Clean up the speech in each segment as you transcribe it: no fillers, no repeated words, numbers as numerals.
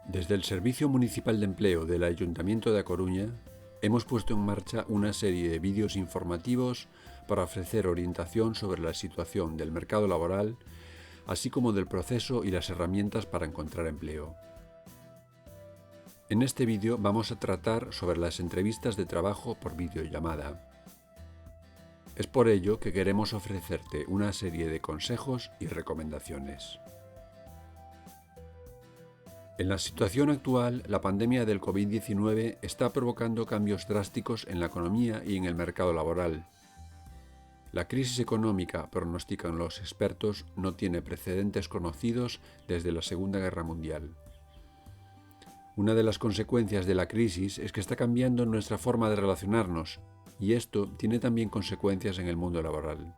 Desde el Servicio Municipal de Empleo del Ayuntamiento de A Coruña, hemos puesto en marcha una serie de vídeos informativos para ofrecer orientación sobre la situación del mercado laboral, así como del proceso y las herramientas para encontrar empleo. En este vídeo vamos a tratar sobre las entrevistas de trabajo por videollamada. Es por ello que queremos ofrecerte una serie de consejos y recomendaciones. En la situación actual, la pandemia del COVID-19 está provocando cambios drásticos en la economía y en el mercado laboral. La crisis económica, pronostican los expertos, no tiene precedentes conocidos desde la Segunda Guerra Mundial. Una de las consecuencias de la crisis es que está cambiando nuestra forma de relacionarnos, y esto tiene también consecuencias en el mundo laboral.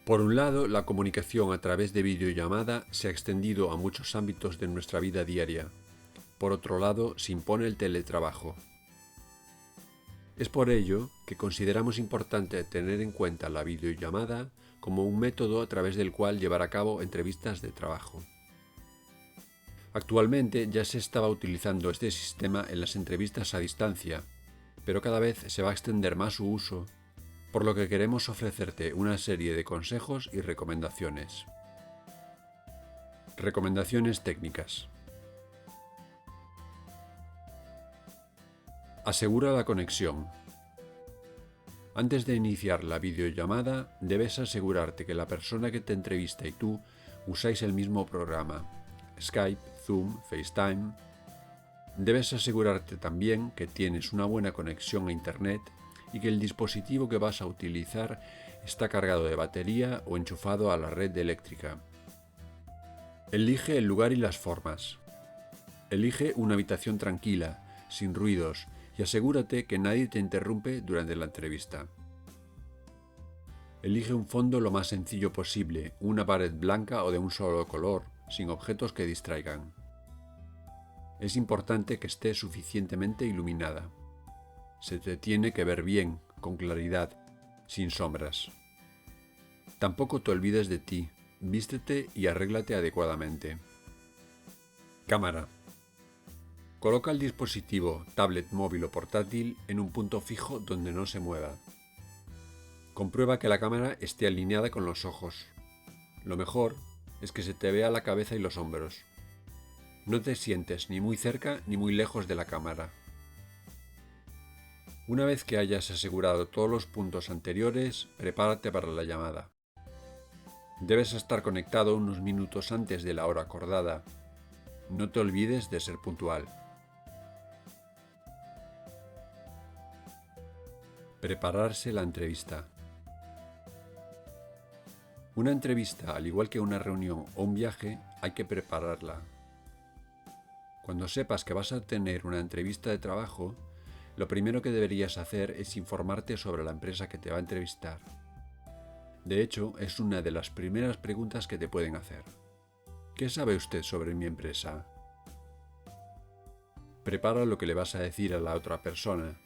Por un lado, la comunicación a través de videollamada se ha extendido a muchos ámbitos de nuestra vida diaria. Por otro lado, se impone el teletrabajo. Es por ello que consideramos importante tener en cuenta la videollamada como un método a través del cual llevar a cabo entrevistas de trabajo. Actualmente ya se estaba utilizando este sistema en las entrevistas a distancia, pero cada vez se va a extender más su uso, por lo que queremos ofrecerte una serie de consejos y recomendaciones. Recomendaciones técnicas. Asegura la conexión. Antes de iniciar la videollamada, debes asegurarte que la persona que te entrevista y tú usáis el mismo programa, Skype, Zoom, FaceTime. Debes asegurarte también que tienes una buena conexión a Internet y que el dispositivo que vas a utilizar está cargado de batería o enchufado a la red eléctrica. Elige el lugar y las formas. Elige una habitación tranquila, sin ruidos, y asegúrate que nadie te interrumpe durante la entrevista. Elige un fondo lo más sencillo posible, una pared blanca o de un solo color, sin objetos que distraigan. Es importante que esté suficientemente iluminada. Se te tiene que ver bien, con claridad, sin sombras. Tampoco te olvides de ti, vístete y arréglate adecuadamente. Cámara. Coloca el dispositivo, tablet, móvil o portátil en un punto fijo donde no se mueva. Comprueba que la cámara esté alineada con los ojos. Lo mejor es que se te vea la cabeza y los hombros. No te sientes ni muy cerca ni muy lejos de la cámara. Una vez que hayas asegurado todos los puntos anteriores, prepárate para la llamada. Debes estar conectado unos minutos antes de la hora acordada. No te olvides de ser puntual. Prepararse la entrevista. Una entrevista, al igual que una reunión o un viaje, hay que prepararla. Cuando sepas que vas a tener una entrevista de trabajo, lo primero que deberías hacer es informarte sobre la empresa que te va a entrevistar. De hecho, es una de las primeras preguntas que te pueden hacer. ¿Qué sabe usted sobre mi empresa? Prepara lo que le vas a decir a la otra persona.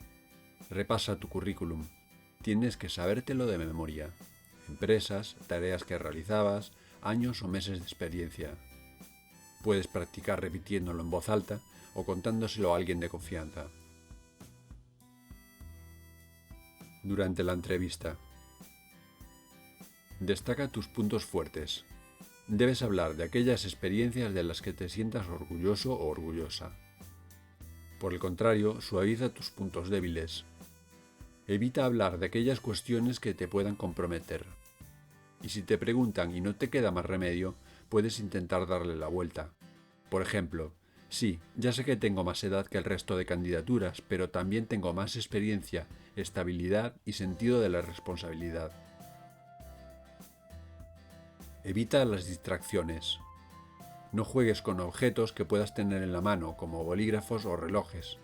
Repasa tu currículum. Tienes que sabértelo de memoria. Empresas, tareas que realizabas, años o meses de experiencia. Puedes practicar repitiéndolo en voz alta o contándoselo a alguien de confianza. Durante la entrevista. Destaca tus puntos fuertes. Debes hablar de aquellas experiencias de las que te sientas orgulloso o orgullosa. Por el contrario, suaviza tus puntos débiles. Evita hablar de aquellas cuestiones que te puedan comprometer. Y si te preguntan y no te queda más remedio, puedes intentar darle la vuelta. Por ejemplo, sí, ya sé que tengo más edad que el resto de candidaturas, pero también tengo más experiencia, estabilidad y sentido de la responsabilidad. Evita las distracciones. No juegues con objetos que puedas tener en la mano, como bolígrafos o relojes.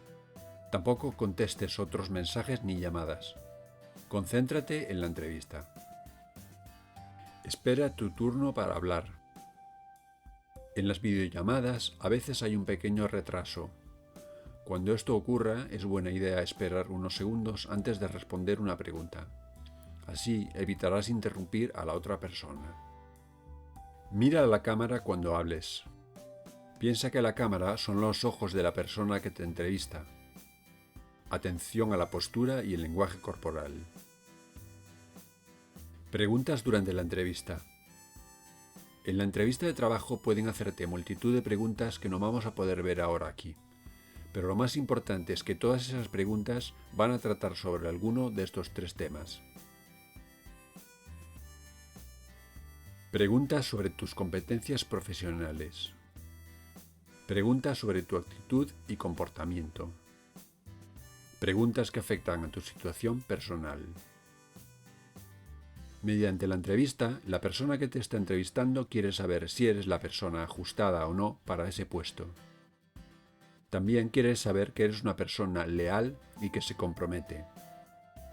Tampoco contestes otros mensajes ni llamadas. Concéntrate en la entrevista. Espera tu turno para hablar. En las videollamadas a veces hay un pequeño retraso. Cuando esto ocurra, es buena idea esperar unos segundos antes de responder una pregunta. Así evitarás interrumpir a la otra persona. Mira a la cámara cuando hables. Piensa que la cámara son los ojos de la persona que te entrevista. Atención a la postura y el lenguaje corporal. Preguntas durante la entrevista. En la entrevista de trabajo pueden hacerte multitud de preguntas que no vamos a poder ver ahora aquí. Pero lo más importante es que todas esas preguntas van a tratar sobre alguno de estos 3 temas. Preguntas sobre tus competencias profesionales. Preguntas sobre tu actitud y comportamiento. Preguntas que afectan a tu situación personal. Mediante la entrevista, la persona que te está entrevistando quiere saber si eres la persona ajustada o no para ese puesto. También quiere saber que eres una persona leal y que se compromete.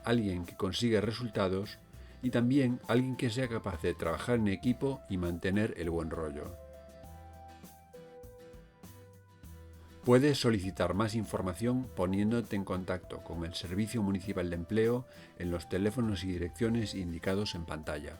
Alguien que consigue resultados y también alguien que sea capaz de trabajar en equipo y mantener el buen rollo. Puedes solicitar más información poniéndote en contacto con el Servicio Municipal de Empleo en los teléfonos y direcciones indicados en pantalla.